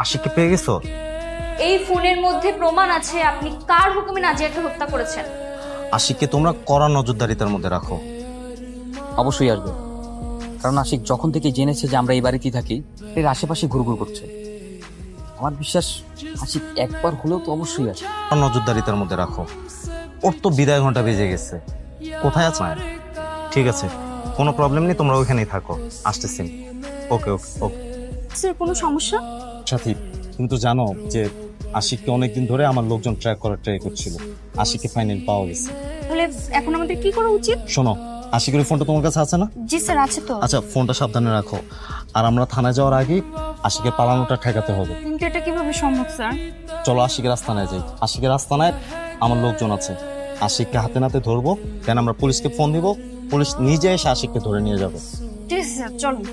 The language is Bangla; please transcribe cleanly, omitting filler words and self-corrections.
আশিককে পেয়ে গেছো? এই ফোনের মধ্যে প্রমাণ আছে আপনি কার হুকুমে নাজিয়াকে হত্যা করেছেন। আশিককে তোমরা কড়া নজরদারিতার মধ্যে রাখো। অবশ্যই আসবে, কারণ আশিক যখন থেকে জেনেছে যে আমরা এই বাড়িতেই থাকি এর আশেপাশে ঘুরঘুর করছে। আমার বিশ্বাস আশিক একবার হলেও তো অবশ্যই আসে। কড়া নজরদারিতার মধ্যে রাখো। ওর তো বিদায় ঘন্টা বেজে গেছে, কোথায় আছে? ঠিক আছে, কোনো প্রবলেম নেই, তোমরা ওইখানেই থাকো, আসতেছি। ওকে ওকে ওকে। স্যার কোনো সমস্যা? সাথী, তুমি তো জানো যে আশিককে অনেকদিন ধরে আমার লোকজন ট্র্যাক করার ট্রাই করছিল। আশিককে ফাইনাল পাওয়া গেছে। তাহলে এখন আমাদের কি করা উচিত? শোনো, আশিকের ফোনটা তোমার কাছে আছে না? জি স্যার আছে তো। আচ্ছা, ফোনটা সাবধানে রাখো। আর আমরা থানায় যাওয়ার আগে আশিকের পালানোটা ঠেকাতে হবে। কিন্তু এটা কিভাবে সম্ভব স্যার? চলো আশিকের আস্তানায় যাই। আশিকের আস্তানায় আমার লোকজন আছে, আশিককে হাতে নাতে ধরবো, দেন আমরা পুলিশকে ফোন দিব, পুলিশ নিজে এসে আশিককে ধরে নিয়ে যাবে। ঠিক আছে স্যার, চলুন।